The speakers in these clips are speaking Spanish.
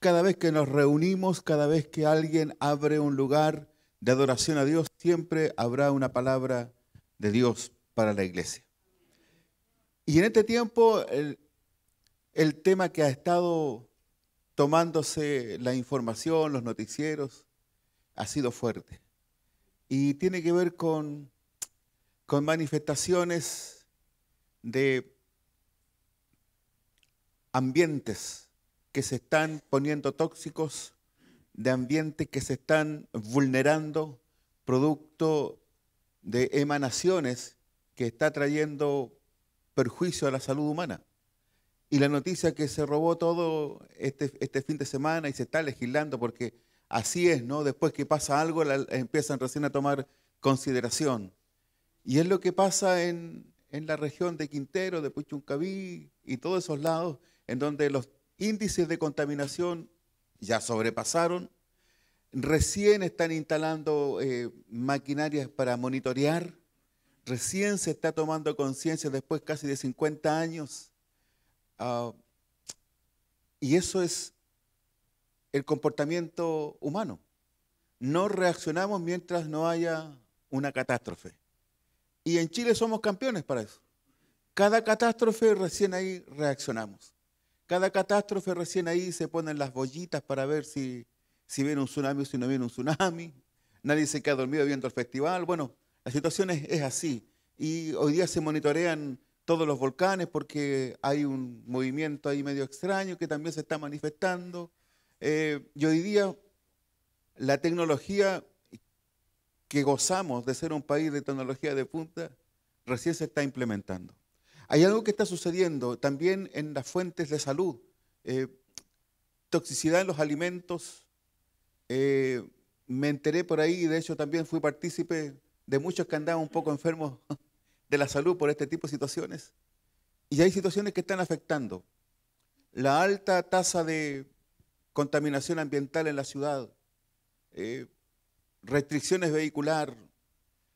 cada vez que nos reunimos, cada vez que alguien abre un lugar de adoración a Dios, siempre habrá una palabra de Dios para la iglesia. Y en este tiempo, el tema que ha estado tomándose la información, los noticieros, ha sido fuerte. Y tiene que ver con manifestaciones de ambientes que se están poniendo tóxicos, de ambientes que se están vulnerando, producto de emanaciones que está trayendo perjuicio a la salud humana. Y la noticia que se robó todo este fin de semana y se está legislando porque así es, ¿no? Después que pasa algo, empiezan recién a tomar consideración. Y es lo que pasa en la región de Quintero, de Puchuncaví y todos esos lados, en donde los índices de contaminación ya sobrepasaron. Recién están instalando maquinarias para monitorear. Recién se está tomando conciencia después casi de 50 años. Y eso es el comportamiento humano. No reaccionamos mientras no haya una catástrofe. Y en Chile somos campeones para eso. Cada catástrofe recién ahí reaccionamos. Cada catástrofe recién ahí se ponen las bollitas para ver si viene un tsunami o si no viene un tsunami. Nadie se queda dormido viendo el festival. Bueno, la situación es así. Y hoy día se monitorean todos los volcanes porque hay un movimiento ahí medio extraño que también se está manifestando. Y hoy día la tecnología que gozamos de ser un país de tecnología de punta, recién se está implementando. Hay algo que está sucediendo también en las fuentes de salud. Toxicidad en los alimentos. Me enteré por ahí, de hecho también fui partícipe de muchos que andaban un poco enfermos de la salud por este tipo de situaciones. Y hay situaciones que están afectando. La alta tasa de contaminación ambiental en la ciudad, restricciones vehicular,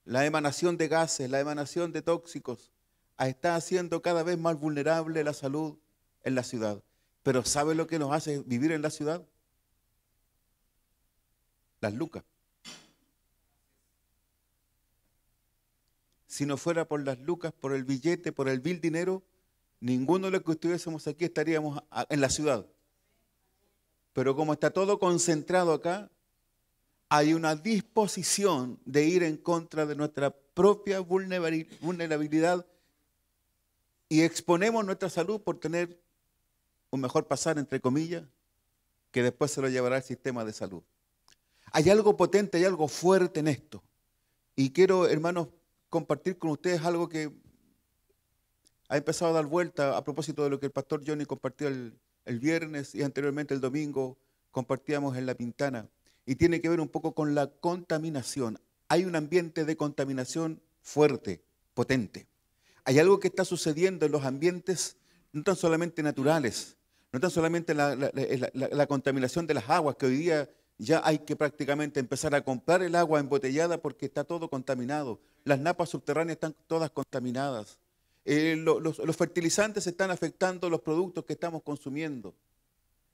la emanación de gases, la emanación de tóxicos, está haciendo cada vez más vulnerable la salud en la ciudad. Pero ¿sabe lo que nos hace vivir en la ciudad? Las lucas. Si no fuera por las lucas, por el billete, por el vil dinero, ninguno de los que estuviésemos aquí estaríamos en la ciudad. Pero como está todo concentrado acá, hay una disposición de ir en contra de nuestra propia vulnerabilidad y exponemos nuestra salud por tener un mejor pasar, entre comillas, que después se lo llevará el sistema de salud. Hay algo potente, hay algo fuerte en esto. Y quiero, hermanos, compartir con ustedes algo que ha empezado a dar vuelta a propósito de lo que el pastor Johnny compartió el viernes y anteriormente el domingo compartíamos en La Pintana. Y tiene que ver un poco con la contaminación. Hay un ambiente de contaminación fuerte, potente. Hay algo que está sucediendo en los ambientes no tan solamente naturales, no tan solamente la contaminación de las aguas, que hoy día ya hay que prácticamente empezar a comprar el agua embotellada porque está todo contaminado. Las napas subterráneas están todas contaminadas. Los fertilizantes están afectando los productos que estamos consumiendo.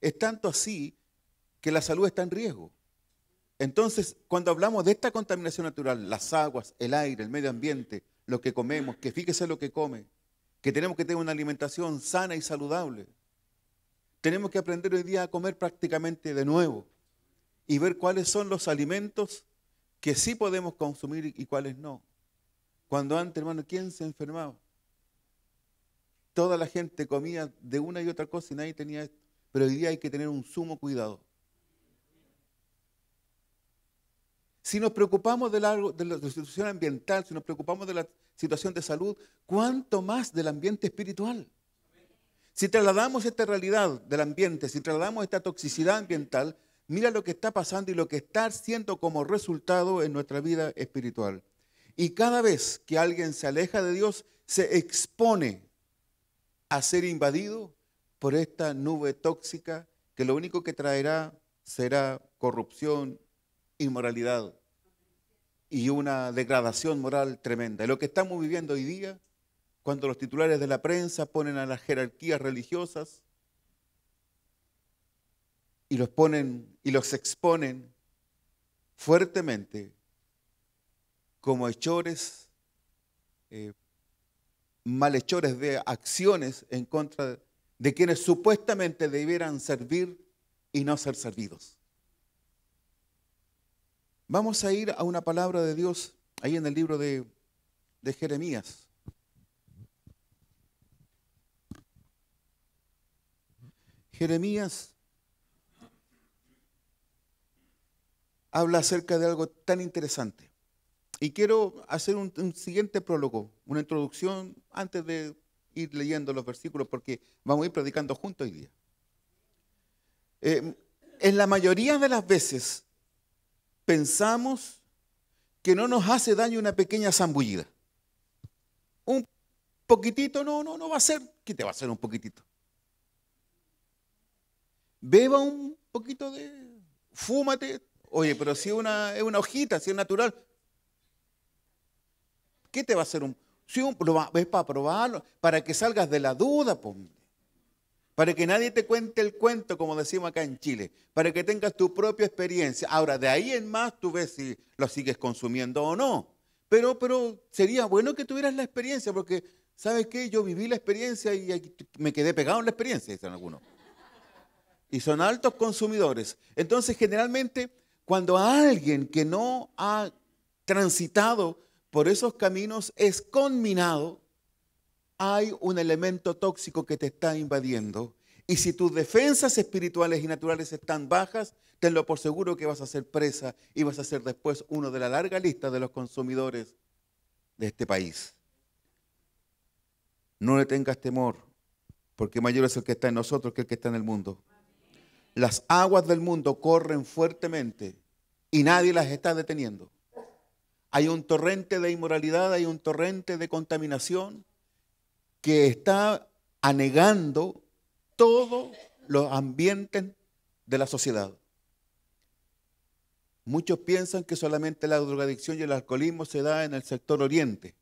Es tanto así que la salud está en riesgo. Entonces, cuando hablamos de esta contaminación natural, las aguas, el aire, el medio ambiente, lo que comemos, que fíjese lo que come, que tenemos que tener una alimentación sana y saludable. Tenemos que aprender hoy día a comer prácticamente de nuevo y ver cuáles son los alimentos que sí podemos consumir y cuáles no. Cuando antes, hermano, ¿quién se enfermaba? Toda la gente comía de una y otra cosa y nadie tenía esto. Pero hoy día hay que tener un sumo cuidado. Si nos preocupamos de la situación ambiental, si nos preocupamos de la situación de salud, ¿cuánto más del ambiente espiritual? Si trasladamos esta realidad del ambiente, si trasladamos esta toxicidad ambiental, mira lo que está pasando y lo que está haciendo como resultado en nuestra vida espiritual. Y cada vez que alguien se aleja de Dios, se expone a ser invadido por esta nube tóxica que lo único que traerá será corrupción, inmoralidad y una degradación moral tremenda. Lo que estamos viviendo hoy día, cuando los titulares de la prensa ponen a las jerarquías religiosas y los ponen y los exponen fuertemente como hechores, malhechores de acciones en contra de quienes supuestamente debieran servir y no ser servidos. Vamos a ir a una palabra de Dios ahí en el libro de Jeremías. Jeremías habla acerca de algo tan interesante. Y quiero hacer un siguiente prólogo, una introducción antes de ir leyendo los versículos, porque vamos a ir predicando juntos hoy día. En la mayoría de las veces pensamos que no nos hace daño una pequeña zambullida. Un poquitito no va a ser. ¿Qué te va a hacer un poquitito? Beba un poquito fúmate. Oye, pero si es una hojita, si es natural, ¿qué te va a hacer es para probarlo, para que salgas de la duda, para que nadie te cuente el cuento, como decimos acá en Chile, para que tengas tu propia experiencia. Ahora, de ahí en más tú ves si lo sigues consumiendo o no. Pero sería bueno que tuvieras la experiencia, porque, ¿sabes qué? Yo viví la experiencia y me quedé pegado en la experiencia, dicen algunos. Y son altos consumidores. Entonces, generalmente, cuando alguien que no ha transitado por esos caminos es conminado, hay un elemento tóxico que te está invadiendo. Y si tus defensas espirituales y naturales están bajas, tenlo por seguro que vas a ser presa y vas a ser después uno de la larga lista de los consumidores de este país. No le tengas temor, porque mayor es el que está en nosotros que el que está en el mundo. Las aguas del mundo corren fuertemente y nadie las está deteniendo. Hay un torrente de inmoralidad, hay un torrente de contaminación que está anegando todos los ambientes de la sociedad. Muchos piensan que solamente la drogadicción y el alcoholismo se da en el sector oriente,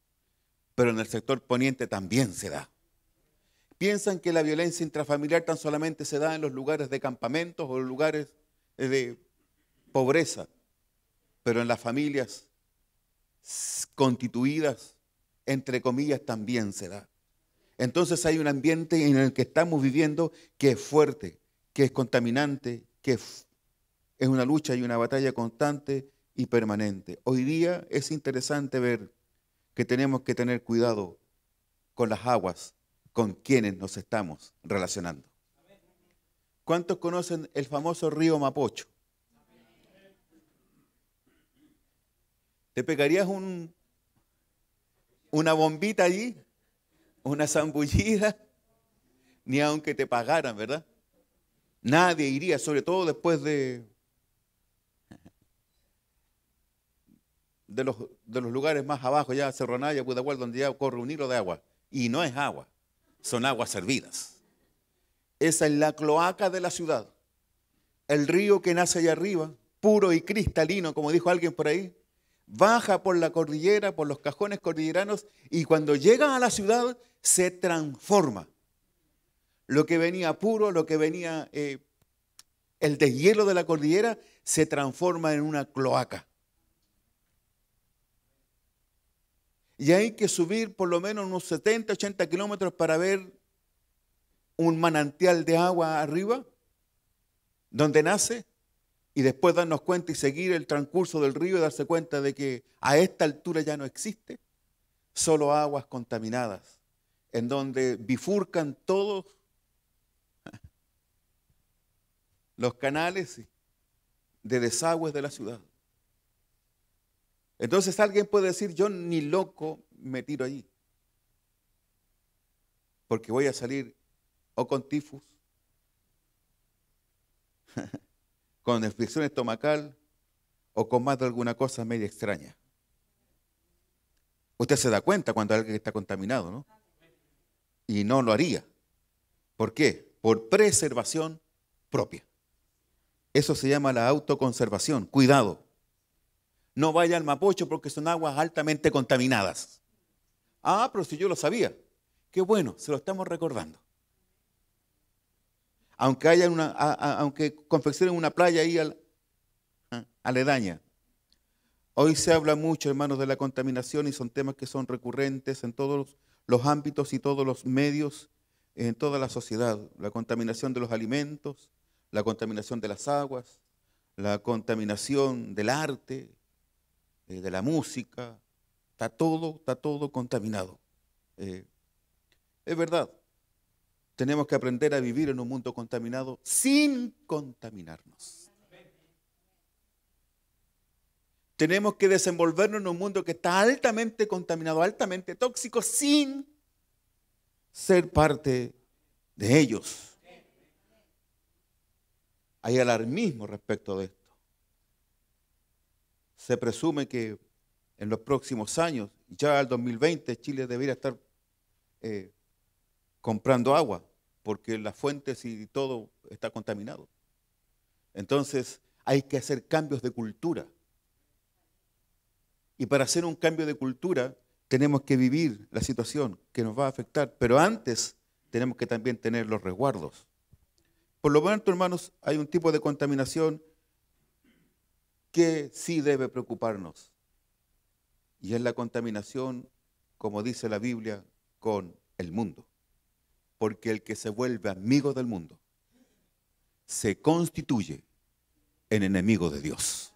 pero en el sector poniente también se da. Piensan que la violencia intrafamiliar tan solamente se da en los lugares de campamentos o en lugares de pobreza, pero en las familias constituidas, entre comillas, también se da. Entonces hay un ambiente en el que estamos viviendo que es fuerte, que es contaminante, que es una lucha y una batalla constante y permanente. Hoy día es interesante ver que tenemos que tener cuidado con las aguas con quienes nos estamos relacionando. ¿Cuántos conocen el famoso río Mapocho? ¿Te pegarías una bombita allí? ¿Una zambullida? Ni aunque te pagaran, ¿verdad? Nadie iría, sobre todo después de los lugares más abajo, ya Cerro Naya, Pudahuel, donde ya corre un hilo de agua. Y no es agua, son aguas servidas. Esa es la cloaca de la ciudad. El río que nace allá arriba, puro y cristalino, como dijo alguien por ahí, baja por la cordillera, por los cajones cordilleranos, y cuando llega a la ciudad se transforma. Lo que venía puro, lo que venía el deshielo de la cordillera, se transforma en una cloaca. Y hay que subir por lo menos unos 70, 80 kilómetros para ver un manantial de agua arriba, donde nace, y después darnos cuenta y seguir el transcurso del río y darse cuenta de que a esta altura ya no existe, solo aguas contaminadas, en donde bifurcan todos los canales de desagües de la ciudad. Entonces alguien puede decir, yo ni loco me tiro allí, porque voy a salir o con tifus, con infección estomacal o con más de alguna cosa media extraña. Usted se da cuenta cuando alguien está contaminado, ¿no? Y no lo haría. ¿Por qué? Por preservación propia. Eso se llama la autoconservación. Cuidado. No vaya al Mapocho porque son aguas altamente contaminadas. Ah, pero si yo lo sabía. Qué bueno, se lo estamos recordando. aunque haya aunque confeccionen una playa ahí aledaña. Hoy se habla mucho, hermanos, de la contaminación y son temas que son recurrentes en todos los ámbitos y todos los medios, en toda la sociedad. La contaminación de los alimentos, la contaminación de las aguas, la contaminación del arte, de la música. Está todo contaminado. Es verdad. Tenemos que aprender a vivir en un mundo contaminado sin contaminarnos. Tenemos que desenvolvernos en un mundo que está altamente contaminado, altamente tóxico, sin ser parte de ellos. Hay alarmismo respecto de esto. Se presume que en los próximos años, ya al 2020, Chile debería estar comprando agua, porque las fuentes y todo está contaminado. Entonces hay que hacer cambios de cultura. Y para hacer un cambio de cultura tenemos que vivir la situación que nos va a afectar, pero antes tenemos que también tener los resguardos. Por lo tanto, hermanos, hay un tipo de contaminación que sí debe preocuparnos. Y es la contaminación, como dice la Biblia, con el mundo. Porque el que se vuelve amigo del mundo se constituye en enemigo de Dios.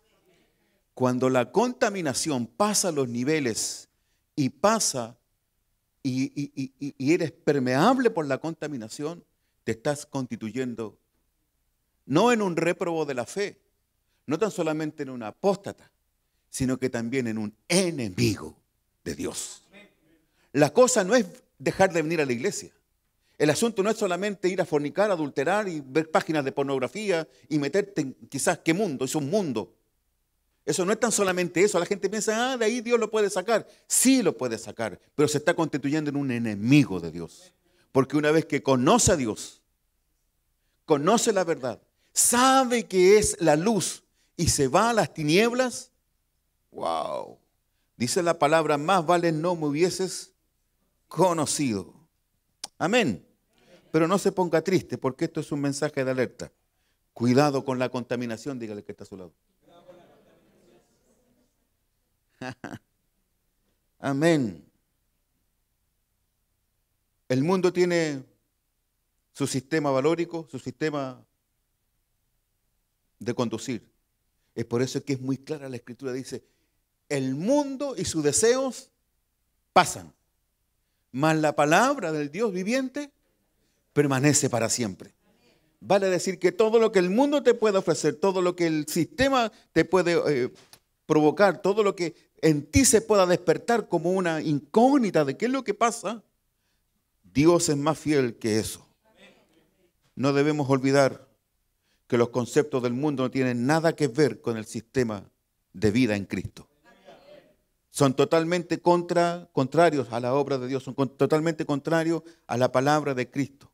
Cuando la contaminación pasa los niveles y pasa y eres permeable por la contaminación, te estás constituyendo no en un réprobo de la fe, no tan solamente en un apóstata, sino que también en un enemigo de Dios. La cosa no es dejar de venir a la iglesia. El asunto no es solamente ir a fornicar, adulterar y ver páginas de pornografía y meterte en quizás qué mundo, es un mundo. Eso no es tan solamente eso. La gente piensa, de ahí Dios lo puede sacar. Sí lo puede sacar, pero se está constituyendo en un enemigo de Dios. Porque una vez que conoce a Dios, conoce la verdad, sabe que es la luz y se va a las tinieblas, wow. Dice la palabra, más vale no me hubieses conocido. Amén. Pero no se ponga triste porque esto es un mensaje de alerta. Cuidado con la contaminación, dígale que está a su lado. Amén. El mundo tiene su sistema valórico, su sistema de conducir. Es por eso que es muy clara la Escritura. Dice, el mundo y sus deseos pasan, mas la palabra del Dios viviente permanece para siempre. Vale decir que todo lo que el mundo te puede ofrecer, todo lo que el sistema te puede provocar, todo lo que en ti se pueda despertar como una incógnita de qué es lo que pasa, Dios es más fiel que eso. No debemos olvidar que los conceptos del mundo no tienen nada que ver con el sistema de vida en Cristo. Son totalmente contrarios a la obra de Dios, son totalmente contrarios a la palabra de Cristo.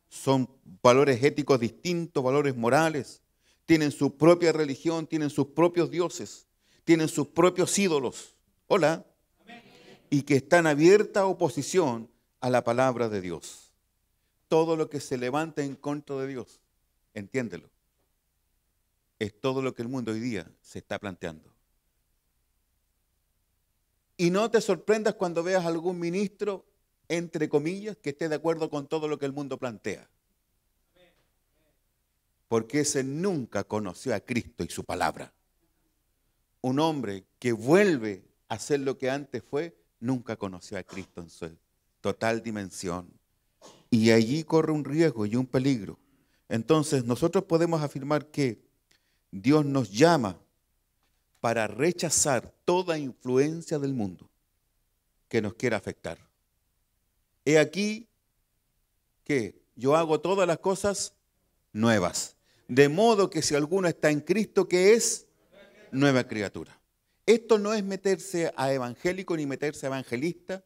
Son valores éticos distintos, valores morales. Tienen su propia religión, tienen sus propios dioses, tienen sus propios ídolos. Hola. Y que están en abierta oposición a la palabra de Dios. Todo lo que se levanta en contra de Dios, entiéndelo, es todo lo que el mundo hoy día se está planteando. Y no te sorprendas cuando veas algún ministro, entre comillas, que esté de acuerdo con todo lo que el mundo plantea. Porque ese nunca conoció a Cristo y su palabra. Un hombre que vuelve a ser lo que antes fue, nunca conoció a Cristo en su total dimensión. Y allí corre un riesgo y un peligro. Entonces nosotros podemos afirmar que Dios nos llama para rechazar toda influencia del mundo que nos quiera afectar. He aquí que yo hago todas las cosas nuevas. De modo que si alguno está en Cristo, ¿qué es? Nueva criatura. Esto no es meterse a evangélico, ni meterse a evangelista,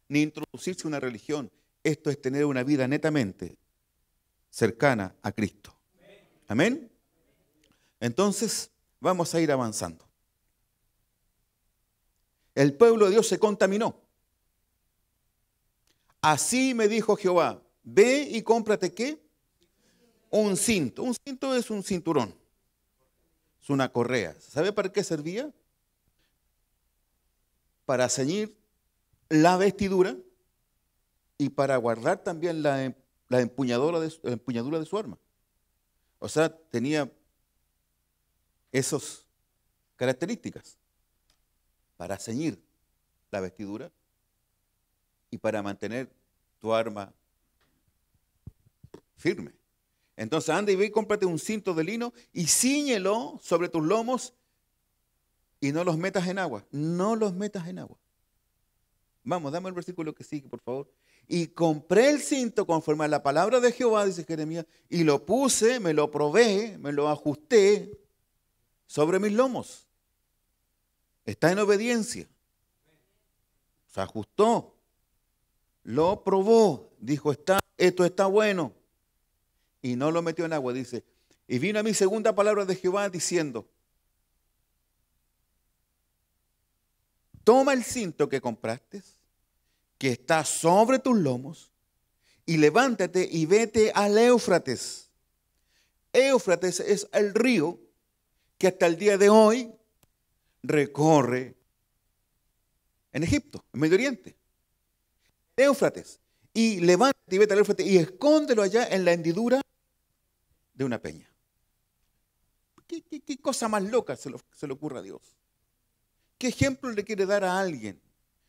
ni introducirse a una religión. Esto es tener una vida netamente cercana a Cristo. Amén. Entonces, vamos a ir avanzando. El pueblo de Dios se contaminó. Así me dijo Jehová, ve y cómprate ¿qué? Un cinto. Un cinto es un cinturón. Es una correa. ¿Sabe para qué servía? Para ceñir la vestidura y para guardar también la empuñadura de su arma. O sea, tenía esas características para ceñir la vestidura y para mantener tu arma firme. Entonces anda y ve y cómprate un cinto de lino y cíñelo sobre tus lomos y no los metas en agua. No los metas en agua. Vamos, dame el versículo que sigue, por favor. Y compré el cinto conforme a la palabra de Jehová, dice Jeremías, y lo puse, me lo probé, me lo ajusté sobre mis lomos. Está en obediencia. Se ajustó. Lo probó. Dijo, esto está bueno. Y no lo metió en agua, dice. Y vino a mi segunda palabra de Jehová diciendo, toma el cinto que compraste, que está sobre tus lomos, y levántate y vete al Éufrates. Éufrates es el río que hasta el día de hoy recorre en Egipto, en Medio Oriente. Éufrates. Y levántate y vete al Éufrates y escóndelo allá en la hendidura de una peña. ¿Qué cosa más loca se le ocurre a Dios? ¿Qué ejemplo le quiere dar a alguien?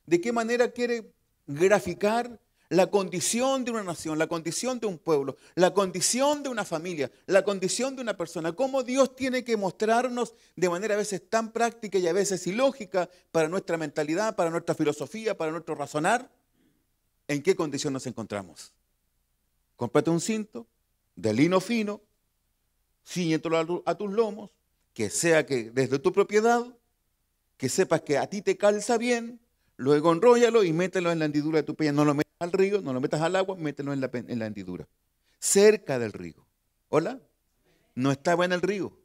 ¿De qué manera quiere graficar la condición de una nación, la condición de un pueblo, la condición de una familia, la condición de una persona? ¿Cómo Dios tiene que mostrarnos de manera a veces tan práctica y a veces ilógica para nuestra mentalidad, para nuestra filosofía, para nuestro razonar? ¿En qué condición nos encontramos? Cómprate un cinto de lino fino, cíñetelo a tus lomos, que sea que desde tu propiedad, que sepas que a ti te calza bien, luego enróllalo y mételo en la hendidura de tu peña. No lo metas al río, no lo metas al agua, mételo en la hendidura. Cerca del río. ¿Hola? No estaba en el río.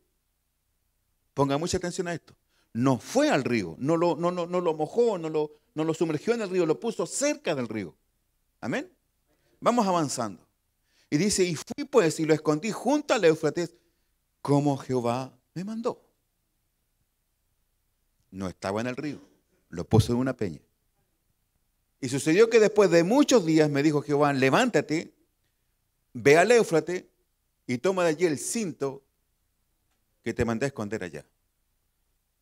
Ponga mucha atención a esto. No fue al río, no lo mojó, no lo sumergió en el río, lo puso cerca del río. Amén. Vamos avanzando. Y dice, y fui pues y lo escondí junto al Éufrates, como Jehová me mandó. No estaba en el río, lo puso en una peña. Y sucedió que después de muchos días me dijo Jehová, levántate, ve al Éufrates y toma de allí el cinto que te mandé a esconder allá.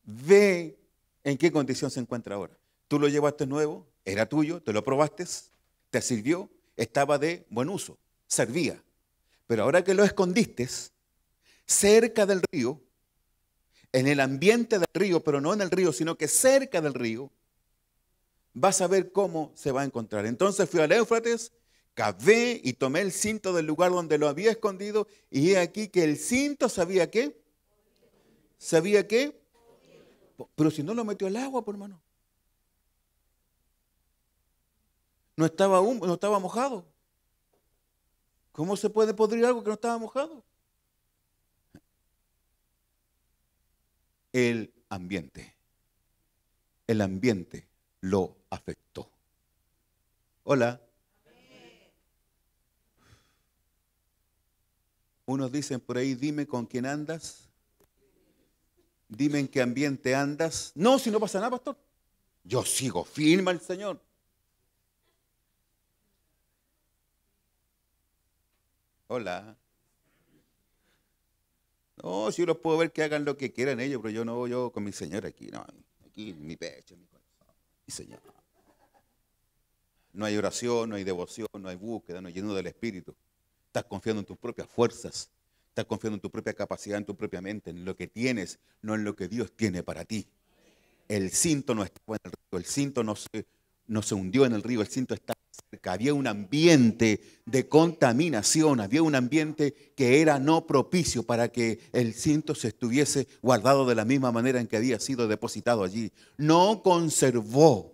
Ve en qué condición se encuentra ahora. Tú lo llevaste nuevo, era tuyo, te lo probaste, te sirvió, estaba de buen uso, servía. Pero ahora que lo escondiste cerca del río, en el ambiente del río, pero no en el río, sino que cerca del río, vas a ver cómo se va a encontrar. Entonces fui al Éufrates, cavé y tomé el cinto del lugar donde lo había escondido, y he aquí que el cinto sabía qué. ¿Sabía qué? Pero si no lo metió al agua, por hermano. No estaba mojado. ¿Cómo se puede podrir algo que no estaba mojado? El ambiente lo afectó. Hola. Unos dicen por ahí, dime con quién andas. Dime en qué ambiente andas. No, si no pasa nada, pastor. Yo sigo firme al Señor. Hola. No, si yo los puedo ver que hagan lo que quieran ellos, pero yo no, yo con mi Señor aquí, no, aquí en mi pecho, en mi corazón, mi Señor. No hay oración, no hay devoción, no hay búsqueda, no hay lleno del Espíritu. Estás confiando en tus propias fuerzas, estás confiando en tu propia capacidad, en tu propia mente, en lo que tienes, no en lo que Dios tiene para ti. El cinto no estaba en el río, el cinto no se hundió en el río, el cinto estaba cerca. Había un ambiente de contaminación, había un ambiente que era no propicio para que el cinto se estuviese guardado de la misma manera en que había sido depositado allí. No conservó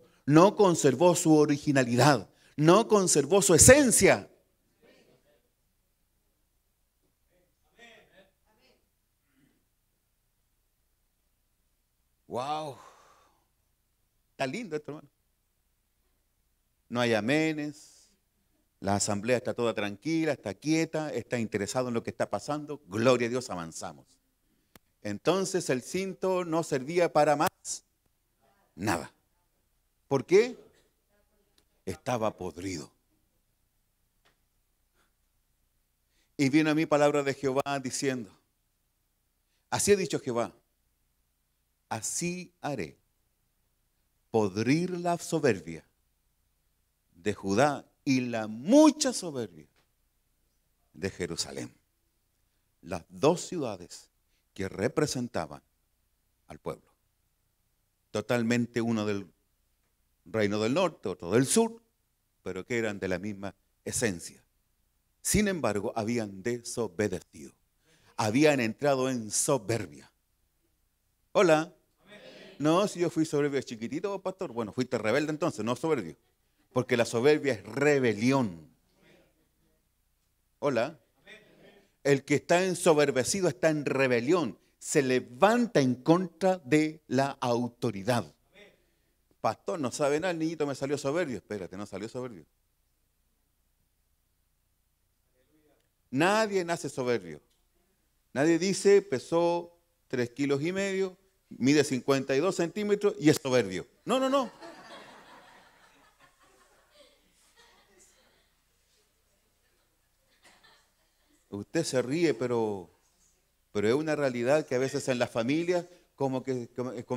su originalidad, no conservó su esencia. Wow, está lindo esto, hermano. No hay amenes, La asamblea está toda tranquila, está quieta, está interesado en lo que está pasando. Gloria a Dios, avanzamos. Entonces el cinto no servía para más nada. ¿Por qué? Estaba podrido. Y vino a mí palabra de Jehová diciendo, así ha dicho Jehová, así haré podrir la soberbia de Judá y la mucha soberbia de Jerusalén. Las dos ciudades que representaban al pueblo. Totalmente uno del reino del norte, otro del sur, pero que eran de la misma esencia. Sin embargo, habían desobedecido. Habían entrado en soberbia. Hola. No, si yo fui soberbio chiquitito, pastor. Bueno, fuiste rebelde entonces, no soberbio. Porque la soberbia es rebelión. Hola. El que está ensoberbecido está en rebelión. Se levanta en contra de la autoridad. Pastor, no sabe nada, el niñito me salió soberbio. Espérate, no salió soberbio. Nadie nace soberbio. Nadie dice, pesó 3,5 kilos, mide 52 centímetros y es soberbio. No, no, no. Usted se ríe, pero es una realidad que a veces en las familias como que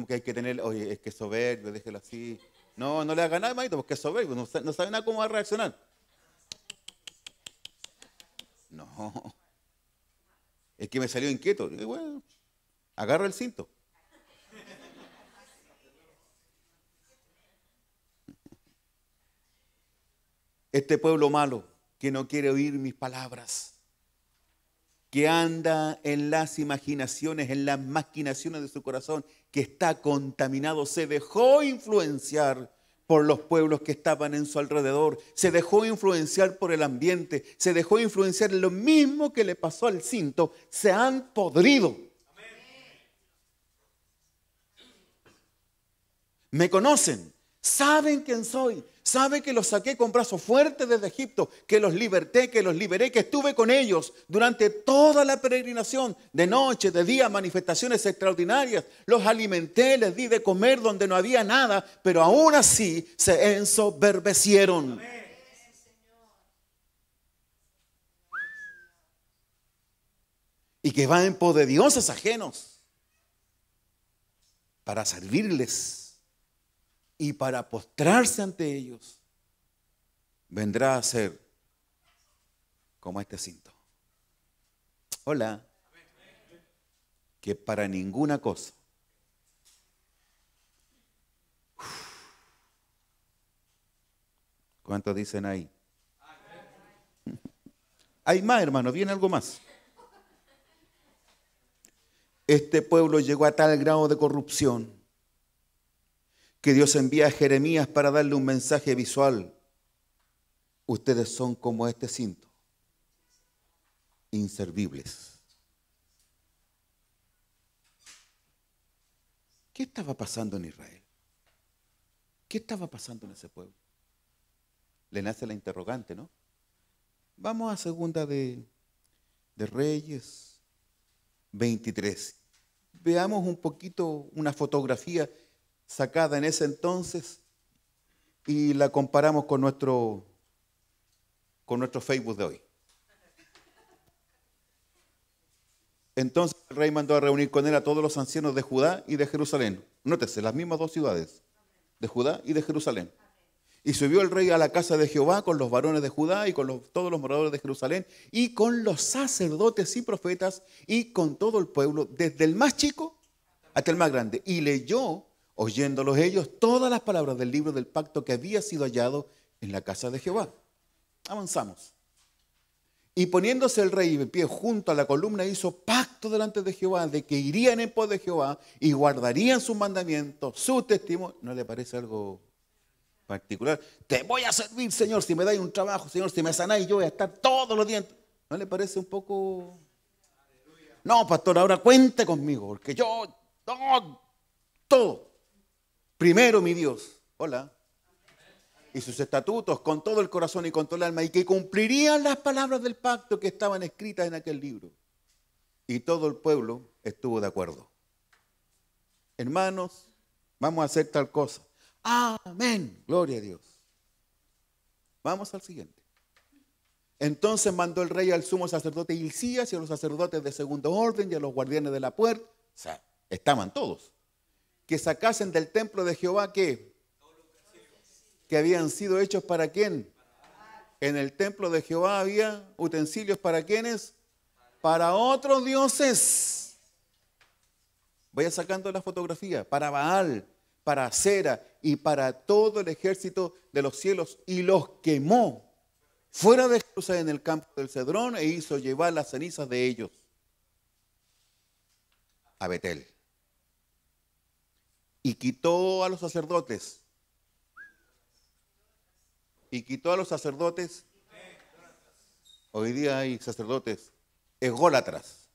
hay que tener, oye, es que es soberbio, déjelo así. No, no le haga nada, manito, porque es soberbio, no sabe nada cómo va a reaccionar. No, es que me salió inquieto. Y bueno, agarra el cinto. Este pueblo malo que no quiere oír mis palabras, que anda en las imaginaciones, en las maquinaciones de su corazón, que está contaminado, se dejó influenciar por los pueblos que estaban en su alrededor, se dejó influenciar por el ambiente, se dejó influenciar en lo mismo que le pasó al cinto, se han podrido. Me conocen, saben quién soy, saben que los saqué con brazo fuerte desde Egipto, que los liberté, que los liberé, que estuve con ellos durante toda la peregrinación, de noche, de día, manifestaciones extraordinarias. Los alimenté, les di de comer donde no había nada, pero aún así se ensoberbecieron. Y que van en pos de dioses ajenos para servirles. Y para postrarse ante ellos, vendrá a ser como este cinto. Hola. Que para ninguna cosa. ¿Cuántos dicen ahí? Hay más, hermano, viene algo más. Este pueblo llegó a tal grado de corrupción que Dios envía a Jeremías para darle un mensaje visual. Ustedes son como este cinto, inservibles. ¿Qué estaba pasando en Israel? ¿Qué estaba pasando en ese pueblo? Le nace la interrogante, ¿no? Vamos a segunda de Reyes 23. Veamos un poquito una fotografía sacada en ese entonces y la comparamos con nuestro Facebook de hoy. Entonces el rey mandó a reunir con él a todos los ancianos de Judá y de Jerusalén. Nótese, las mismas dos ciudades, de Judá y de Jerusalén. Y subió el rey a la casa de Jehová con los varones de Judá y con todos los moradores de Jerusalén y con los sacerdotes y profetas y con todo el pueblo, desde el más chico hasta el más grande. Y leyó, oyéndolos ellos, todas las palabras del libro del pacto que había sido hallado en la casa de Jehová. Avanzamos. Y poniéndose el rey en pie junto a la columna, hizo pacto delante de Jehová de que irían en pos de Jehová y guardarían sus mandamientos, su testimonio. ¿No le parece algo particular? Te voy a servir, Señor, si me dais un trabajo, Señor, si me sanáis, yo voy a estar todos los días. ¿No le parece un poco? No, pastor, ahora cuente conmigo, porque yo, todo. Primero mi Dios. Hola. y sus estatutos con todo el corazón y con todo el alma, y que cumplirían las palabras del pacto que estaban escritas en aquel libro. Y todo el pueblo estuvo de acuerdo. Hermanos, vamos a hacer tal cosa. Amén, gloria a Dios. Vamos al siguiente. Entonces mandó el rey al sumo sacerdote Hilcías y a los sacerdotes de segundo orden y a los guardianes de la puerta, o sea, estaban todos, que sacasen del templo de Jehová que habían sido hechos para quién. En el templo de Jehová había utensilios para quiénes, para otros dioses. Vaya sacando la fotografía, para Baal, para Acera y para todo el ejército de los cielos, y los quemó fuera de Jerusalén en el campo del Cedrón e hizo llevar las cenizas de ellos a Betel. Y quitó a los sacerdotes. Hoy día hay sacerdotes ególatras.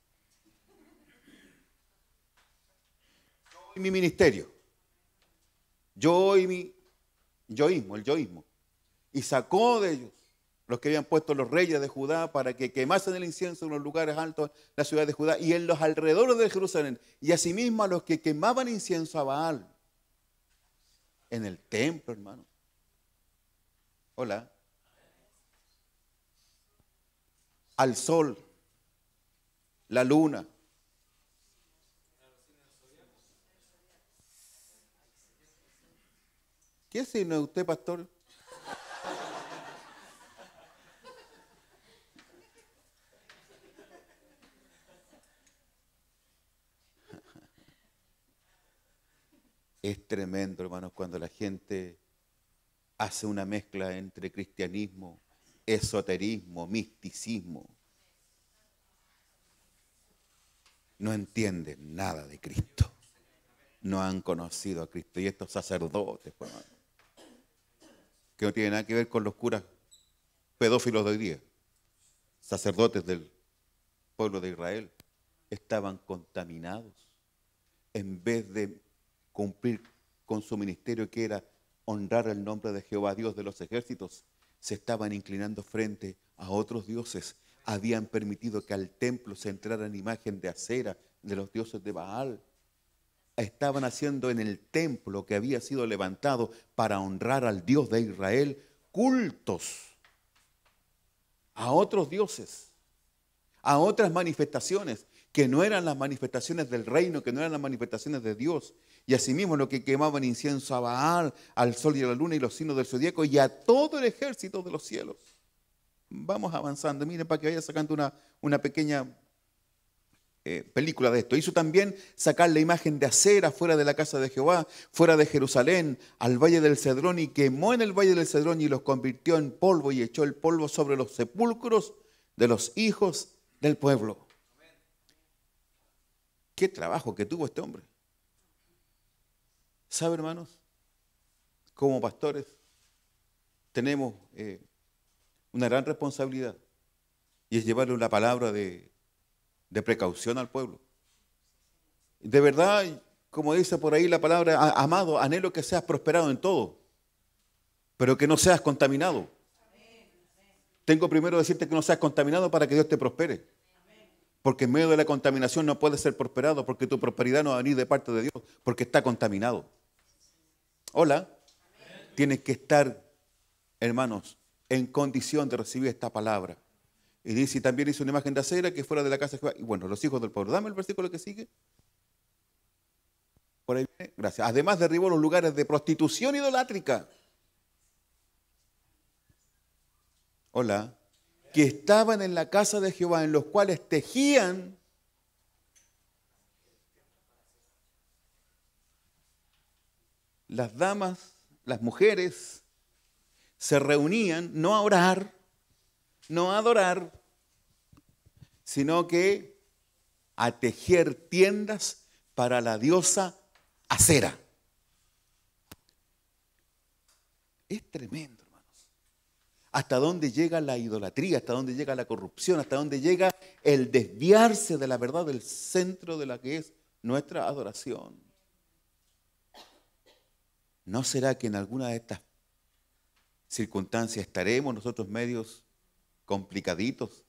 Yo y mi ministerio. Yo y mi yoísmo, el yoísmo. Y sacó de ellos los que habían puesto los reyes de Judá para que quemasen el incienso en los lugares altos de la ciudad de Judá y en los alrededores de Jerusalén. Y asimismo a los que quemaban incienso a Baal en el templo, hermano. Hola. Al sol, la luna. ¿Qué signo es usted, pastor? Es tremendo, hermanos, cuando la gente hace una mezcla entre cristianismo, esoterismo, misticismo. No entienden nada de Cristo. No han conocido a Cristo. Y estos sacerdotes, hermano, que no tienen nada que ver con los curas pedófilos de hoy día, sacerdotes del pueblo de Israel, estaban contaminados. En vez de cumplir con su ministerio, que era honrar el nombre de Jehová, Dios de los ejércitos, se estaban inclinando frente a otros dioses. Habían permitido que al templo se entrara en imagen de Acera, de los dioses de Baal. Estaban haciendo en el templo que había sido levantado para honrar al Dios de Israel cultos a otros dioses, a otras manifestaciones que no eran las manifestaciones del reino, que no eran las manifestaciones de Dios. Y asimismo lo que quemaban incienso a Baal, al sol y a la luna y los signos del zodíaco y a todo el ejército de los cielos. Vamos avanzando, miren, para que vaya sacando una pequeña película de esto. Hizo también sacar la imagen de Acera fuera de la casa de Jehová, fuera de Jerusalén, al valle del Cedrón, y quemó en el valle del Cedrón y los convirtió en polvo y echó el polvo sobre los sepulcros de los hijos del pueblo. Qué trabajo que tuvo este hombre. ¿Sabe, hermanos? Como pastores tenemos una gran responsabilidad, y es llevarle una palabra de precaución al pueblo. De verdad, como dice por ahí la palabra, amado, anhelo que seas prosperado en todo, pero que no seas contaminado. Tengo primero decirte que no seas contaminado para que Dios te prospere. Porque en medio de la contaminación no puedes ser prosperado, porque tu prosperidad no va a venir de parte de Dios, porque está contaminado. Hola. Tienes que estar, hermanos, en condición de recibir esta palabra. Y dice, y también hizo una imagen de Acera que fuera de la casa de Jehová. Y bueno, los hijos del pueblo. Dame el versículo que sigue. Por ahí viene. Gracias. Además derribó los lugares de prostitución idolátrica. Hola. Que estaban en la casa de Jehová, en los cuales tejían las damas, las mujeres, se reunían no a orar, no a adorar, sino que a tejer tiendas para la diosa Acera. Es tremendo, hermanos. Hasta dónde llega la idolatría, hasta dónde llega la corrupción, hasta dónde llega el desviarse de la verdad del centro de la que es nuestra adoración. ¿No será que en alguna de estas circunstancias estaremos nosotros medios complicaditos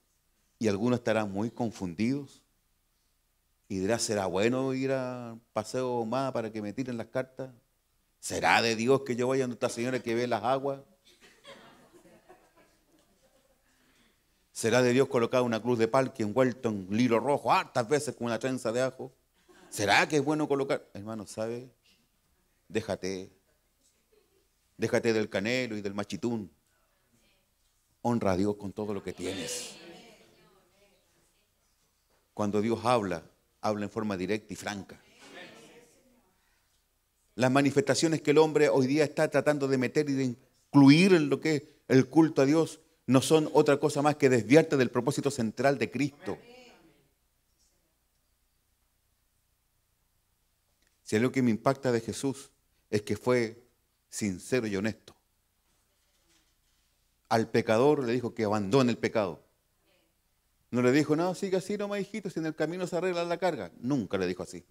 y algunos estarán muy confundidos y dirá, ¿será bueno ir a Paseo más para que me tiren las cartas? ¿Será de Dios que yo vaya a Nuestra Señora que ve las aguas? ¿Será de Dios colocar una cruz de palque envuelto en lilo rojo hartas veces con una trenza de ajo? ¿Será que es bueno colocar? Hermano, ¿sabe? Déjate del canelo y del machitún. Honra a Dios con todo lo que tienes. Cuando Dios habla en forma directa y franca. Las manifestaciones que el hombre hoy día está tratando de meter y de incluir en lo que es el culto a Dios no son otra cosa más que desviarte del propósito central de Cristo. Si algo que me impacta de Jesús es que fue sincero y honesto. Al pecador le dijo que abandone el pecado. No le dijo, no, siga así nomás, hijito, si en el camino se arregla la carga. Nunca le dijo así.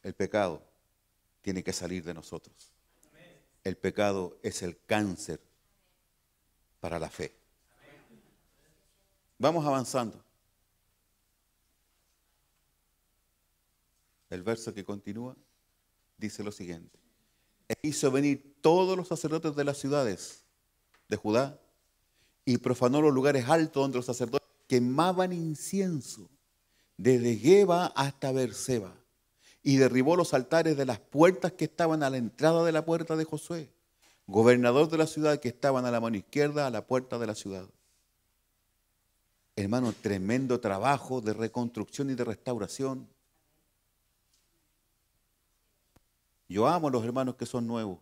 El pecado tiene que salir de nosotros. El pecado es el cáncer para la fe. Vamos avanzando. El verso que continúa dice lo siguiente. E hizo venir todos los sacerdotes de las ciudades de Judá y profanó los lugares altos donde los sacerdotes quemaban incienso, desde Geba hasta Berseba, y derribó los altares de las puertas que estaban a la entrada de la puerta de Josué, gobernador de la ciudad, que estaban a la mano izquierda a la puerta de la ciudad. Hermano, tremendo trabajo de reconstrucción y de restauración. Yo amo a los hermanos que son nuevos,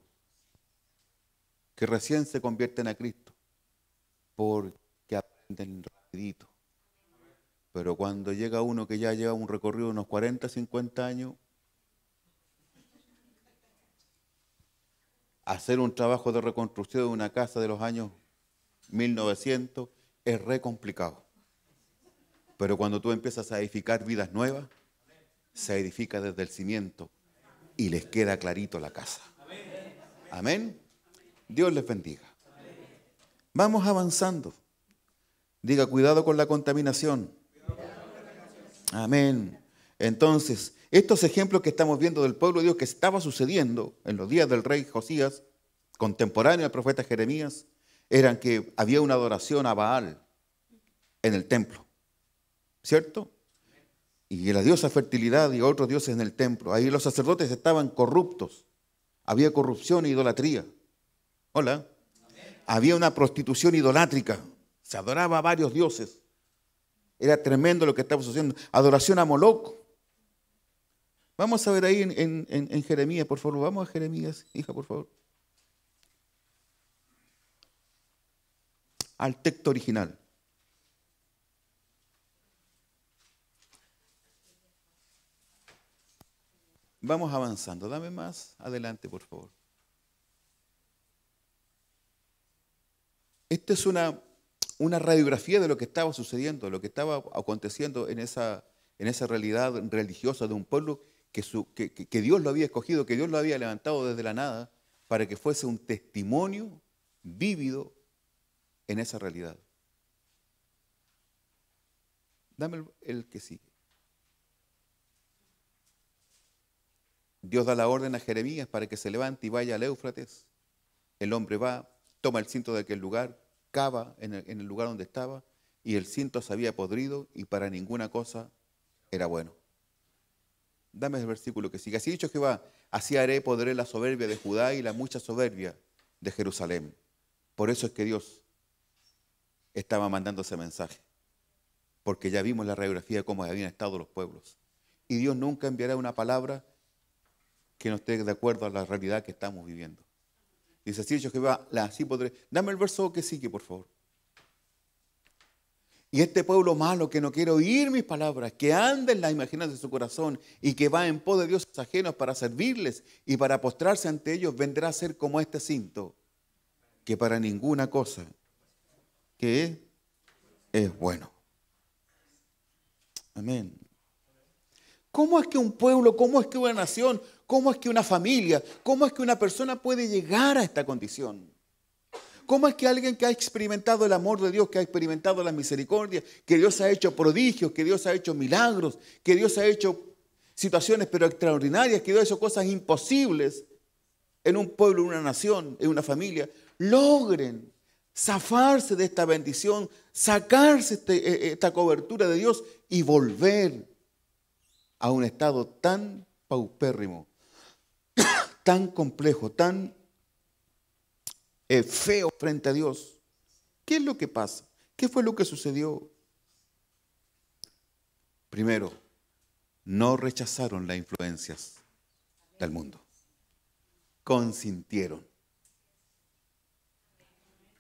que recién se convierten a Cristo, porque aprenden rapidito. Pero cuando llega uno que ya lleva un recorrido de unos 40, 50 años, hacer un trabajo de reconstrucción de una casa de los años 1900 es re complicado. Pero cuando tú empiezas a edificar vidas nuevas, se edifica desde el cimiento y les queda clarito la casa. Amén. Dios les bendiga. Vamos avanzando. Diga, cuidado con la contaminación. Amén. Entonces, estos ejemplos que estamos viendo del pueblo de Dios que estaba sucediendo en los días del rey Josías, contemporáneo al profeta Jeremías, eran que había una adoración a Baal en el templo, ¿cierto? Y la diosa fertilidad y otros dioses en el templo. Ahí los sacerdotes estaban corruptos. Había corrupción e idolatría. Hola. Había una prostitución idolátrica. Se adoraba a varios dioses. Era tremendo lo que estaba sucediendo. Adoración a Moloc. Vamos a ver ahí en Jeremías, por favor. Vamos a Jeremías, hija, por favor. Al texto original. Vamos avanzando. Dame más adelante, por favor. Esta es una radiografía de lo que estaba sucediendo, lo que estaba aconteciendo en esa realidad religiosa de un pueblo que Dios lo había escogido, que Dios lo había levantado desde la nada para que fuese un testimonio vívido en esa realidad. Dame el que sigue. Dios da la orden a Jeremías para que se levante y vaya al Éufrates. El hombre va, toma el cinto de aquel lugar, cava en el lugar donde estaba, y el cinto se había podrido y para ninguna cosa era bueno. Dame el versículo que sigue. Así dicho Jehová, así haré, podré la soberbia de Judá y la mucha soberbia de Jerusalén. Por eso es que Dios estaba mandando ese mensaje, porque ya vimos la radiografía de cómo habían estado los pueblos. Y Dios nunca enviará una palabra que no esté de acuerdo a la realidad que estamos viviendo. Dice, así dicho Jehová, así podré. Dame el verso que sigue, por favor. Y este pueblo malo que no quiere oír mis palabras, que anda en la imaginación de su corazón y que va en pos de dioses ajenos para servirles y para postrarse ante ellos, vendrá a ser como este cinto, que para ninguna cosa que es bueno. Amén. ¿Cómo es que un pueblo, cómo es que una nación, cómo es que una familia, cómo es que una persona puede llegar a esta condición? ¿Cómo es que alguien que ha experimentado el amor de Dios, que ha experimentado la misericordia, que Dios ha hecho prodigios, que Dios ha hecho milagros, que Dios ha hecho situaciones pero extraordinarias, que Dios ha hecho cosas imposibles en un pueblo, en una nación, en una familia, logren zafarse de esta bendición, sacarse esta cobertura de Dios y volver a un estado tan paupérrimo, tan complejo, tan feo frente a Dios? ¿Qué es lo que pasa? ¿Qué fue lo que sucedió? Primero, no rechazaron las influencias del mundo. Consintieron.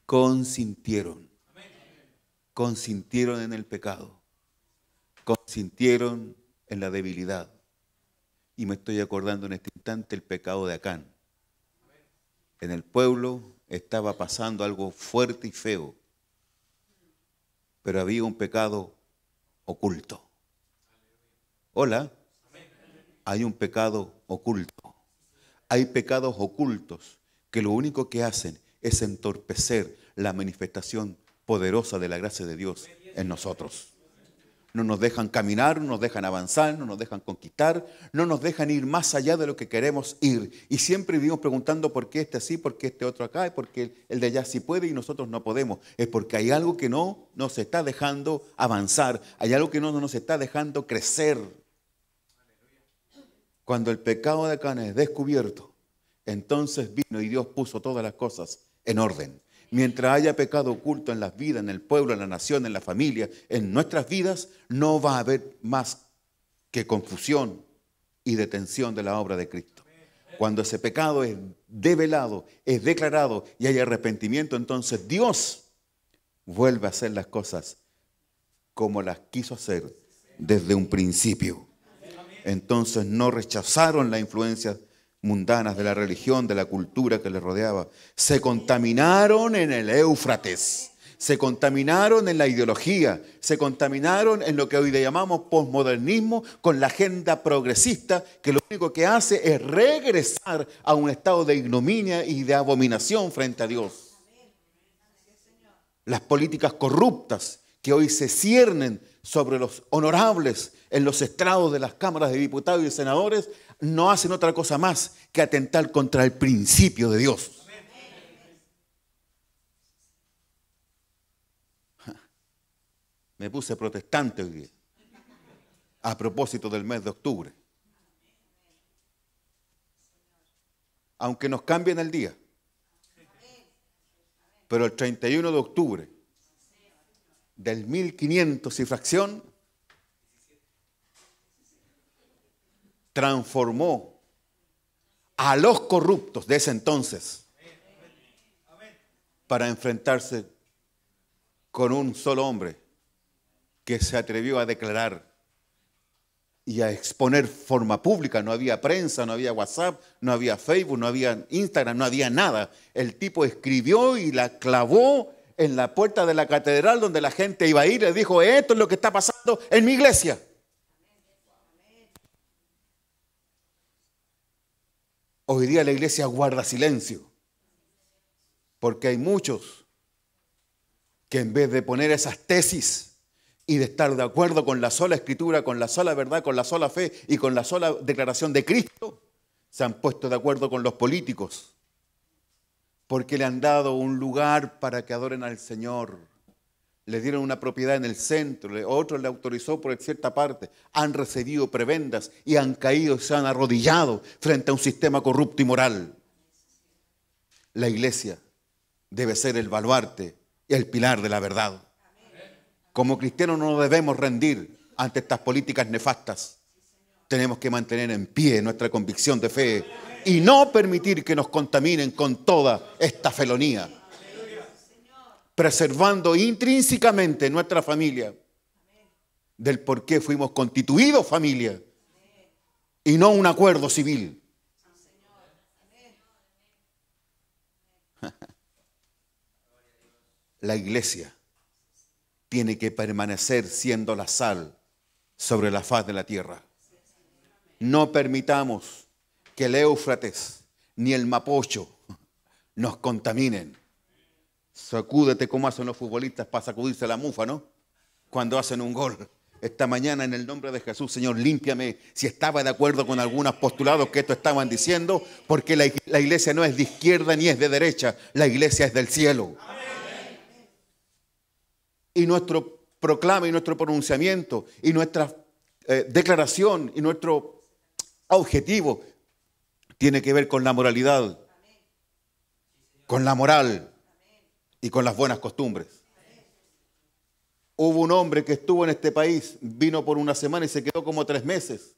Consintieron. Consintieron en el pecado. Consintieron en la debilidad. Y me estoy acordando en este instante el pecado de Acán. En el pueblo estaba pasando algo fuerte y feo, pero había un pecado oculto. Hola, hay un pecado oculto. Hay pecados ocultos que lo único que hacen es entorpecer la manifestación poderosa de la gracia de Dios en nosotros. No nos dejan caminar, no nos dejan avanzar, no nos dejan conquistar, no nos dejan ir más allá de lo que queremos ir. Y siempre vivimos preguntando por qué este así, por qué este otro acá, por qué el de allá sí puede y nosotros no podemos. Es porque hay algo que no nos está dejando avanzar, hay algo que no nos está dejando crecer. Cuando el pecado de Acán es descubierto, entonces vino y Dios puso todas las cosas en orden. Mientras haya pecado oculto en las vidas, en el pueblo, en la nación, en la familia, en nuestras vidas, no va a haber más que confusión y detención de la obra de Cristo. Cuando ese pecado es develado, es declarado y hay arrepentimiento, entonces Dios vuelve a hacer las cosas como las quiso hacer desde un principio. Entonces no rechazaron la influencia mundanas de la religión, de la cultura que les rodeaba. Se contaminaron en el Éufrates, se contaminaron en la ideología, se contaminaron en lo que hoy llamamos posmodernismo, con la agenda progresista, que lo único que hace es regresar a un estado de ignominia y de abominación frente a Dios. Las políticas corruptas que hoy se ciernen sobre los honorables en los estrados de las cámaras de diputados y de senadores no hacen otra cosa más que atentar contra el principio de Dios. Me puse protestante hoy día a propósito del mes de octubre. Aunque nos cambien el día, pero el 31 de octubre del 1500 y fracción transformó a los corruptos de ese entonces para enfrentarse con un solo hombre que se atrevió a declarar y a exponer forma pública. No había prensa, no había WhatsApp, no había Facebook, no había Instagram, no había nada. El tipo escribió y la clavó en la puerta de la catedral donde la gente iba a ir. Le dijo: esto es lo que está pasando en mi iglesia. Hoy día la iglesia guarda silencio, porque hay muchos que en vez de poner esas tesis y de estar de acuerdo con la sola escritura, con la sola verdad, con la sola fe y con la sola declaración de Cristo, se han puesto de acuerdo con los políticos, porque le han dado un lugar para que adoren al Señor. Le dieron una propiedad en el centro, otro le autorizó por cierta parte, han recibido prebendas y han caído y se han arrodillado frente a un sistema corrupto y moral. La iglesia debe ser el baluarte y el pilar de la verdad. Como cristianos no nos debemos rendir ante estas políticas nefastas. Tenemos que mantener en pie nuestra convicción de fe y no permitir que nos contaminen con toda esta felonía, preservando intrínsecamente nuestra familia del por qué fuimos constituidos familia y no un acuerdo civil. La iglesia tiene que permanecer siendo la sal sobre la faz de la tierra. No permitamos que el Éufrates ni el Mapocho nos contaminen. Sacúdete como hacen los futbolistas para sacudirse la mufa, ¿no? Cuando hacen un gol. Esta mañana, en el nombre de Jesús, Señor, límpiame si estaba de acuerdo con algunos postulados que esto estaban diciendo, porque la iglesia no es de izquierda ni es de derecha, la iglesia es del cielo. Y nuestro proclama y nuestro pronunciamiento y nuestra declaración y nuestro objetivo tiene que ver con la moralidad, con la moral y con las buenas costumbres. Hubo un hombre que estuvo en este país, vino por una semana y se quedó como 3 meses.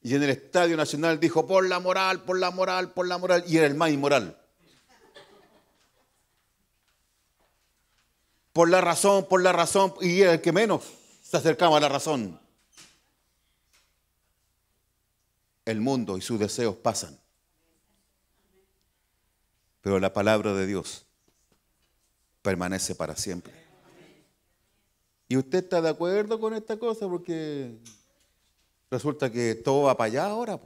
Y en el Estadio Nacional dijo, por la moral, por la moral, por la moral. Y era el más inmoral. Por la razón, y era el que menos se acercaba a la razón. El mundo y sus deseos pasan. Pero la palabra de Dios permanece para siempre. ¿Y usted está de acuerdo con esta cosa? Porque resulta que todo va para allá ahora.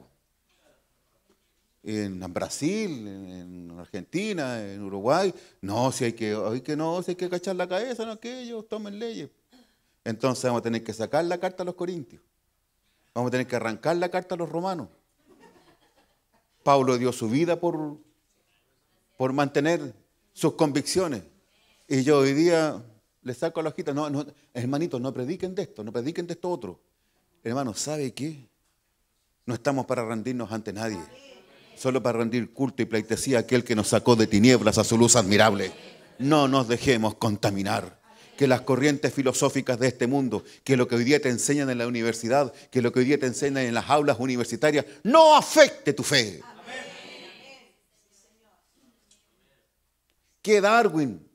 En Brasil, en Argentina, en Uruguay. No, si hay que cachar la cabeza, no que ellos tomen leyes. Entonces vamos a tener que sacar la carta a los corintios. Vamos a tener que arrancar la carta a los romanos. Pablo dio su vida por mantener sus convicciones. Y yo hoy día le saco la hojita. No, hermanitos, no prediquen de esto, no prediquen de esto otro. Hermano, ¿sabe qué? No estamos para rendirnos ante nadie. Solo para rendir culto y pleitesía a aquel que nos sacó de tinieblas a su luz admirable. No nos dejemos contaminar. Que las corrientes filosóficas de este mundo, que lo que hoy día te enseñan en la universidad, que lo que hoy día te enseñan en las aulas universitarias, no afecte tu fe. Que Darwin,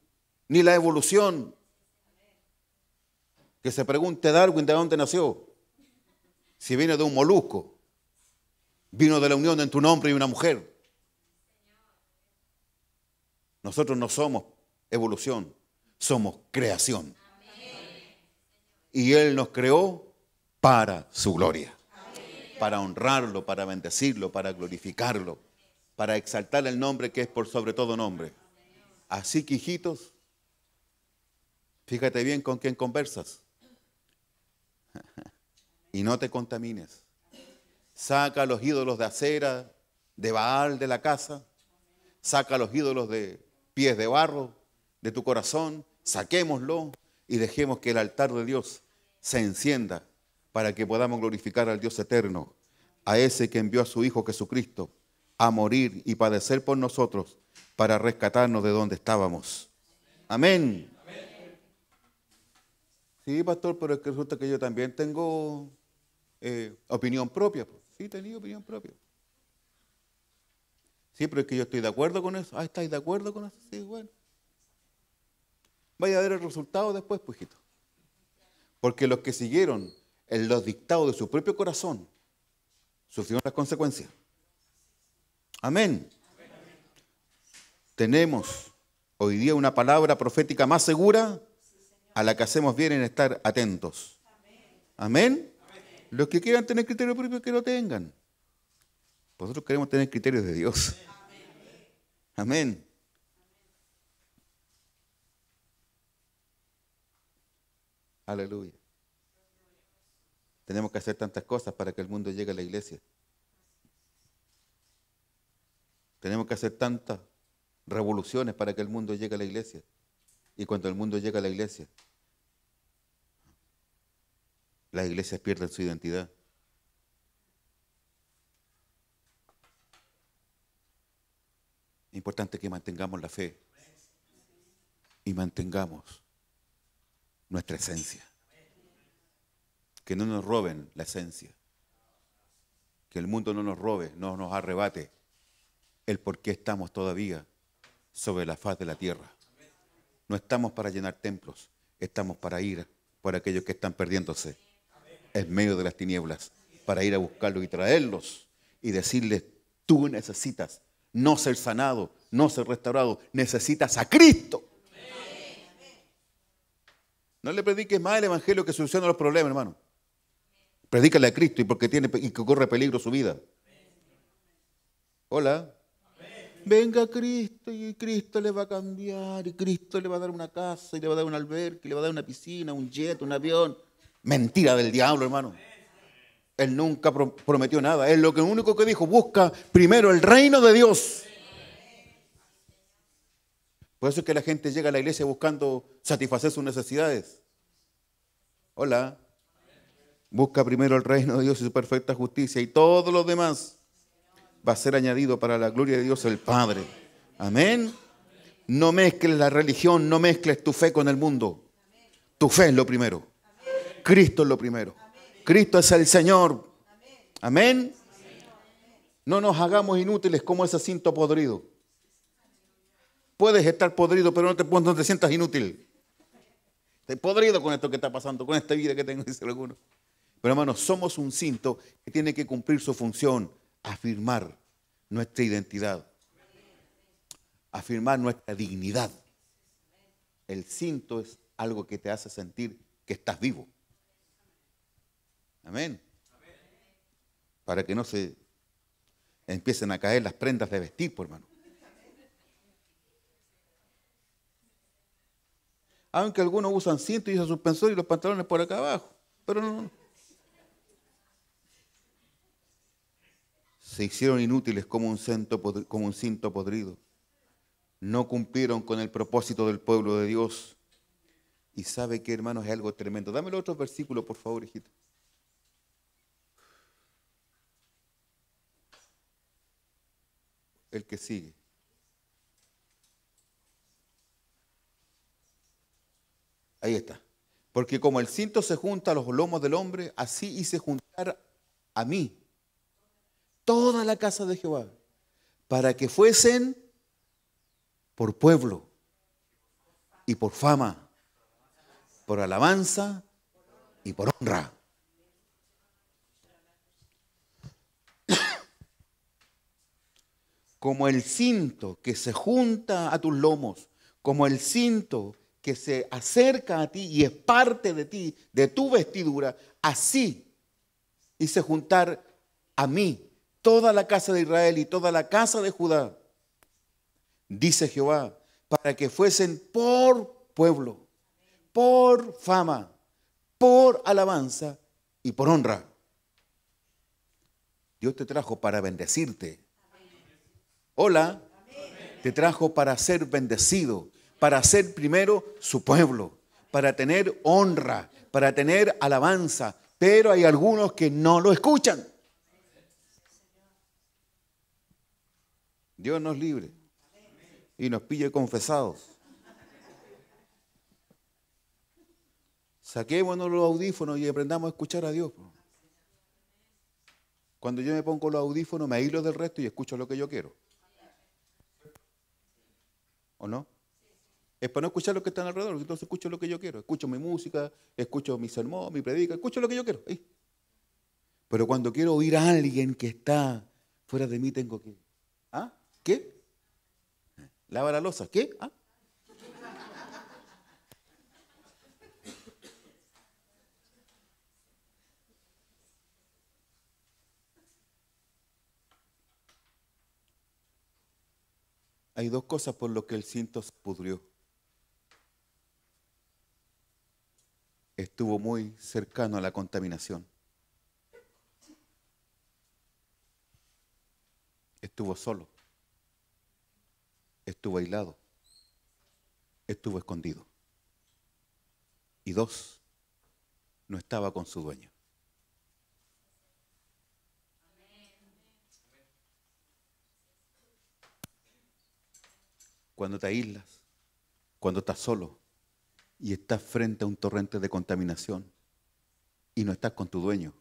ni la evolución, que se pregunte Darwin de dónde nació, si viene de un molusco, vino de la unión entre un hombre y una mujer. Nosotros no somos evolución, somos creación. Y Él nos creó para su gloria, para honrarlo, para bendecirlo, para glorificarlo, para exaltar el nombre que es por sobre todo nombre. Así que, hijitos, fíjate bien con quién conversas y no te contamines. Saca los ídolos de acera, de Baal de la casa, saca los ídolos de pies de barro de tu corazón, saquémoslo y dejemos que el altar de Dios se encienda para que podamos glorificar al Dios eterno, a ese que envió a su Hijo Jesucristo a morir y padecer por nosotros para rescatarnos de donde estábamos. Amén. Sí, pastor, pero es que resulta que yo también tengo opinión propia. Sí, tenía opinión propia. Sí, pero es que yo estoy de acuerdo con eso. Ah, ¿estáis de acuerdo con eso? Sí, bueno. Vaya a ver el resultado después, pujito. Porque los que siguieron en los dictados de su propio corazón sufrieron las consecuencias. Amén. Tenemos hoy día una palabra profética más segura a la que hacemos bien en estar atentos. Amén. Los que quieran tener criterio propio, que lo tengan. Nosotros queremos tener criterios de Dios. Amén. Aleluya. Tenemos que hacer tantas cosas para que el mundo llegue a la iglesia. Tenemos que hacer tantas revoluciones para que el mundo llegue a la iglesia. Y cuando el mundo llega a la iglesia, las iglesias pierden su identidad. Es importante que mantengamos la fe y mantengamos nuestra esencia. Que no nos roben la esencia. Que el mundo no nos robe, no nos arrebate el por qué estamos todavía sobre la faz de la tierra. No estamos para llenar templos, estamos para ir por aquellos que están perdiéndose en medio de las tinieblas, para ir a buscarlos y traerlos y decirles, tú necesitas no ser sanado, no ser restaurado, necesitas a Cristo. No le prediques más el evangelio que soluciona los problemas, hermano. Predícale a Cristo y porque y que corre peligro su vida. Hola. Venga Cristo y Cristo le va a cambiar y Cristo le va a dar una casa y le va a dar un albergue y le va a dar una piscina, un jet, un avión. Mentira del diablo, hermano. Él nunca prometió nada. Él lo único que dijo, busca primero el reino de Dios. Por eso es que la gente llega a la iglesia buscando satisfacer sus necesidades. Hola. Busca primero el reino de Dios y su perfecta justicia y todo lo demás va a ser añadido para la gloria de Dios el Padre. Amén. No mezcles la religión, no mezcles tu fe con el mundo. Tu fe es lo primero. Cristo es lo primero. Cristo es el Señor. Amén. No nos hagamos inútiles como ese cinto podrido. Puedes estar podrido, pero no te sientas inútil. Estoy podrido con esto que está pasando, con esta vida que tengo, dice alguno. Pero hermanos, somos un cinto que tiene que cumplir su función, afirmar nuestra identidad, afirmar nuestra dignidad. El cinto es algo que te hace sentir que estás vivo. Amén. Para que no se empiecen a caer las prendas de vestir, por hermano. Aunque algunos usan cinto y usan suspensor y los pantalones por acá abajo. Pero no. Se hicieron inútiles como un cinto podrido. No cumplieron con el propósito del pueblo de Dios. Y sabe que, hermanos, es algo tremendo. Dame el otro versículo, por favor, hijito. El que sigue. Ahí está. Porque como el cinto se junta a los lomos del hombre, así hice juntar a mí toda la casa de Jehová, para que fuesen por pueblo y por fama, por alabanza y por honra. Como el cinto que se junta a tus lomos, como el cinto que se acerca a ti y es parte de ti, de tu vestidura, así hice juntar a mí toda la casa de Israel y toda la casa de Judá, dice Jehová, para que fuesen por pueblo, por fama, por alabanza y por honra. Dios te trajo para bendecirte. Hola, te trajo para ser bendecido, para ser primero su pueblo, para tener honra, para tener alabanza, pero hay algunos que no lo escuchan. Dios nos libre y nos pille confesados. Saquémonos los audífonos y aprendamos a escuchar a Dios. Cuando yo me pongo los audífonos, me aíslo del resto y escucho lo que yo quiero. ¿O no? Es para no escuchar lo que están alrededor, entonces escucho lo que yo quiero. Escucho mi música, escucho mi sermón, mi predica, escucho lo que yo quiero. Ahí. Pero cuando quiero oír a alguien que está fuera de mí, tengo que... ¿Ah? ¿Qué? Lava la loza. ¿Qué? ¿Ah? Hay dos cosas por las que el cinto se pudrió. Estuvo muy cercano a la contaminación. Estuvo solo. Estuvo aislado. Estuvo escondido. Y dos, no estaba con su dueño. Cuando te aíslas, cuando estás solo y estás frente a un torrente de contaminación y no estás con tu dueño,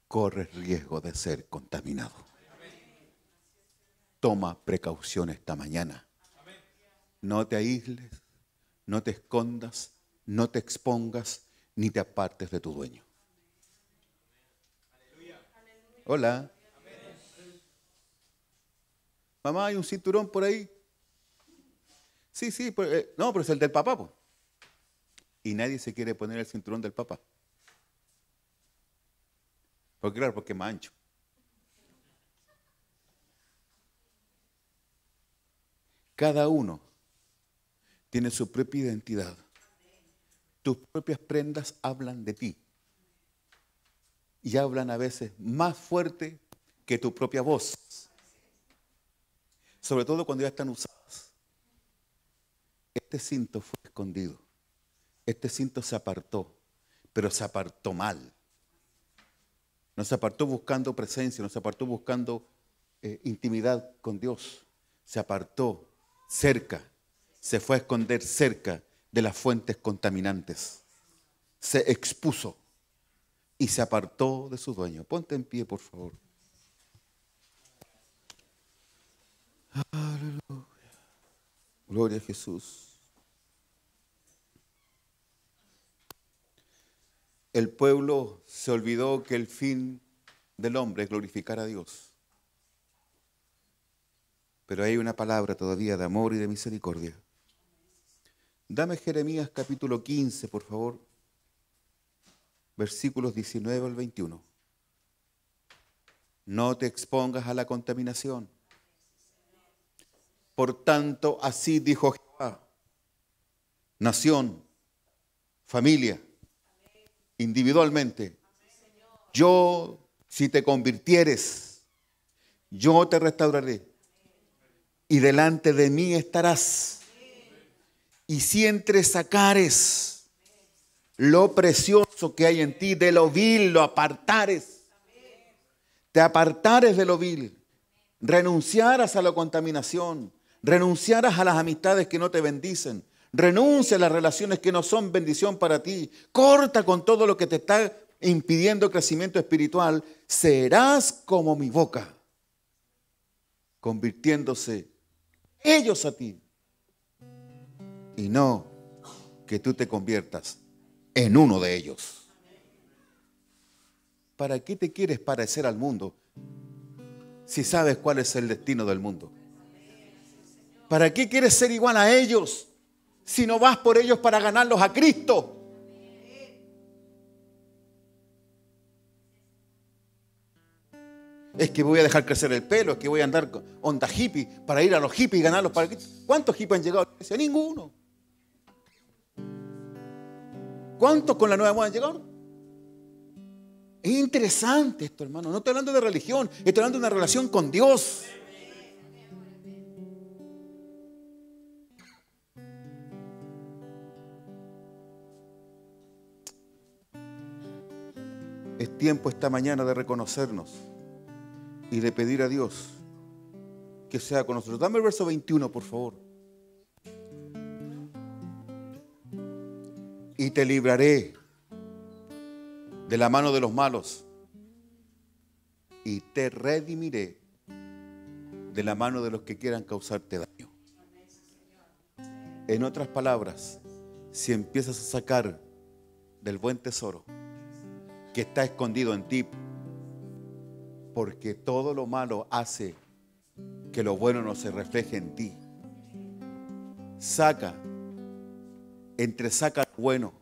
corres riesgo de ser contaminado. Toma precaución esta mañana. No te aísles, no te escondas, no te expongas, ni te apartes de tu dueño. Hola. Mamá, ¿hay un cinturón por ahí? Sí, no, pero es el del papá, po. Y nadie se quiere poner el cinturón del papá. Porque claro, porque es más ancho. Cada uno tiene su propia identidad. Tus propias prendas hablan de ti. Y hablan a veces más fuerte que tu propia voz. Sobre todo cuando ya están usadas. Este cinto fue escondido. Este cinto se apartó, pero se apartó mal. No se apartó buscando presencia, no se apartó buscando intimidad con Dios. Se apartó cerca, se fue a esconder cerca de las fuentes contaminantes. Se expuso y se apartó de su dueño. Ponte en pie, por favor. Aleluya. Gloria a Jesús. El pueblo se olvidó que el fin del hombre es glorificar a Dios. Pero hay una palabra todavía de amor y de misericordia. Dame Jeremías capítulo 15, por favor. Versículos 19 al 21. No te expongas a la contaminación. Por tanto, así dijo Jehová. Nación, familia, individualmente. Yo, si te convirtieres, yo te restauraré. Y delante de mí estarás. Y si entresacares lo precioso que hay en ti, de lo vil lo apartares. Te apartares de lo vil. Renunciaras a la contaminación. Renunciaras a las amistades que no te bendicen. Renuncia a las relaciones que no son bendición para ti. Corta con todo lo que te está impidiendo crecimiento espiritual. Serás como mi boca, convirtiéndose ellos a ti. Y no que tú te conviertas en uno de ellos. ¿Para qué te quieres parecer al mundo si sabes cuál es el destino del mundo? ¿Para qué quieres ser igual a ellos si no vas por ellos para ganarlos a Cristo? Es que voy a dejar crecer el pelo, es que voy a andar con onda hippie para ir a los hippies y ganarlos para Cristo. ¿Cuántos hippies han llegado a la iglesia? Ninguno. ¿Cuántos con la nueva moda han llegado? Es interesante esto, hermano. No estoy hablando de religión, estoy hablando de una relación con Dios. Es tiempo esta mañana de reconocernos y de pedir a Dios que sea con nosotros. Dame el verso 21, por favor. Y te libraré de la mano de los malos y te redimiré de la mano de los que quieran causarte daño. En otras palabras, si empiezas a sacar del buen tesoro que está escondido en ti, porque todo lo malo hace que lo bueno no se refleje en ti. Entresaca lo bueno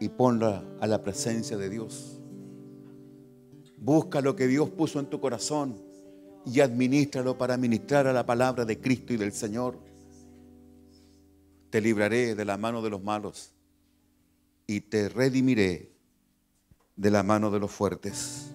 y ponla a la presencia de Dios. Busca lo que Dios puso en tu corazón y administralo para ministrar a la palabra de Cristo y del Señor. Te libraré de la mano de los malos y te redimiré de la mano de los fuertes.